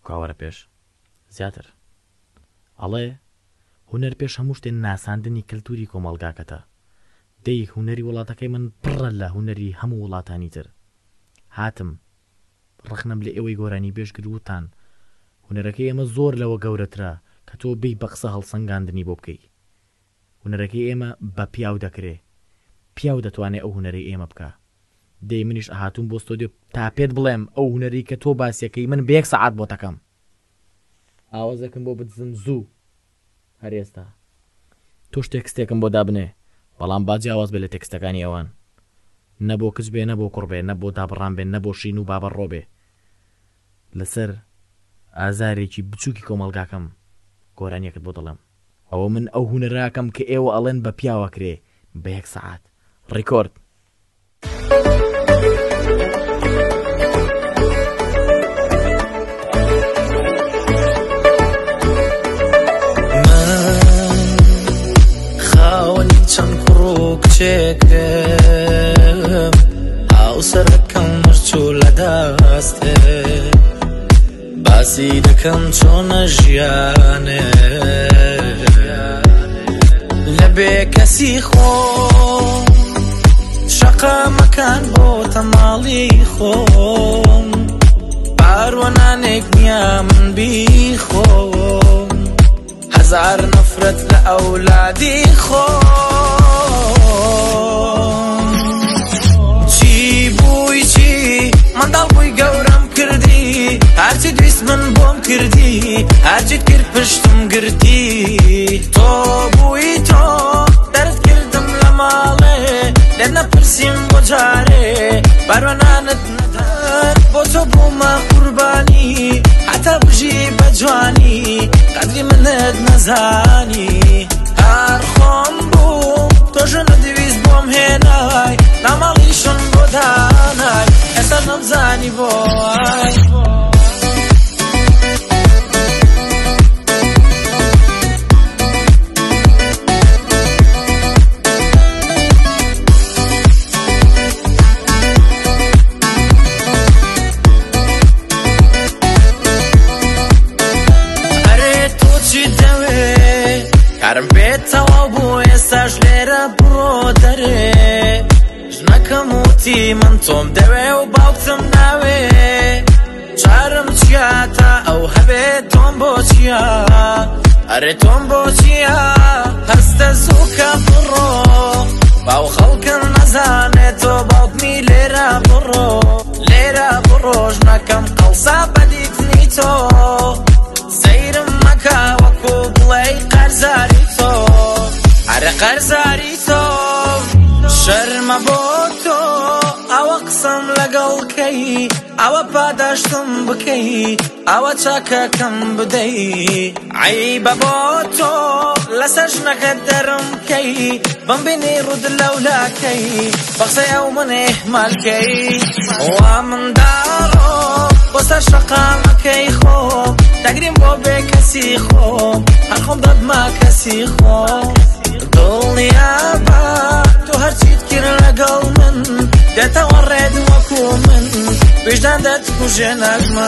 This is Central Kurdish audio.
کاوەرە پێش زیاتر ئەڵێ هونەر پێش هەموو شتێن ناساندنی کەلتوری کۆمەڵگاکەتە. دەی هونەری وڵاتەکەی من پڕە لە هونەری هەموو وڵاتانی تر. هاتم ڕخنم لە ئێوەی گۆرانی بێژگر وتان هونەرەکەی ئێمە زۆر لەوە گەورەترە کە تۆ بێی بە قسە هەڵسەنگاندنی بۆ بکەی. هونەرەکەی ئێمە بە پیاو دەکرێ، پیاو دەتوانێت ئەو هونەرەی ئێمە بکە. دەی منیش ئاهاتوم بۆ ستۆدیۆ تا پێت بڵێم ئەو هونەری کە تۆ باسیەکەی من بە 1 سەعات بۆ دەکەم. ئاوازەکەم بۆ بدزم زوو هەر ئێستا. تۆش تێکستێکم بۆ دابنێ، بەڵام باجی ئاواز بێ لە تێکستەکانی ئەوان. نەبۆ کچ بێ، نەبۆ کوڕ بێ، نەبۆ دابڕان بێ، نەبۆ شین و بابەڕۆ بێ. لەسەر ئازارێکی بچووکی کۆمەڵگاکەم گۆرانیەکت بۆ دەڵێم. ئەوە من ئەو هونەراکەم کە ئێوە ئەڵێن بە پیاوە کرێ بە 1 سەعات. ڕیکۆرد. چەند کوڕ و کچێکم هاوسەرەکەم مەرچوو لە دەستێ باسی دەکەم چۆنە ژیانێ لە بێکەسی خۆم شەقامەکان بۆ تەماڵی خۆم پاروەنانێک نییە من بیخۆم هەزار نەفرەت لە ئەولادی خۆم چی بووی چی منداڵ بووی گەورەم کردی هەرچی دویست من بۆم کردی هەرچیت کرد پشتم گرتی تۆ بووی تۆ دەرت کردم لە ماڵێ لێ نەپرسیم بۆ جارێ پاروەنانت نەدات بۆ تۆ بوومە قوربانی حتا بژی بە جوانی قەدری منت نەزانی هەر خۆم بووم تۆژە نەدەویست بۆم هێنای ناماڵیشم بۆ دانای ئێستا نەمزانی بۆی کارم پێت تەواو بوو ئێستاش لێرە بڕۆ دەرێ ژنەکەم وتی من تۆم دەوێ و باوکتم ناوێ چارم چیا تا ئەو هەبێت تۆم بۆ چیا ئەرێ تۆم بۆ چیا هەستە زووکە بڕۆ باو خەڵکن نەزانێت تۆ باوکمی لێرە بڕۆ ژنەکەم قەڵسا بەدیتنی تۆ سەیرم مەکە وەکو بڵێی قەرزاری تۆ ئەرێ قەرزاری تۆ شەرمە بۆ تۆ ئەوە قسەم لەگەڵکەی ئەوە پاداشتم بکەی ئەوە چاکەکەم بدەی عەیبە بۆ تۆ لەسەر ژنەکەت دەرم کەی بمبینی ڕوود لەولاکەی بە قسەی ئەو من ئێحمالکەی وا منداڕۆ بۆ سەر شەقامەکەی خۆم دەگریم بۆ بێ کەسی خۆم هەر خۆم دەبمە کەسی خۆم دڵنیابە تۆ هەرچیت کرد لەگەڵ من دێتەوە ڕێد وەکو من وجدان دەتکوژێ نەکمە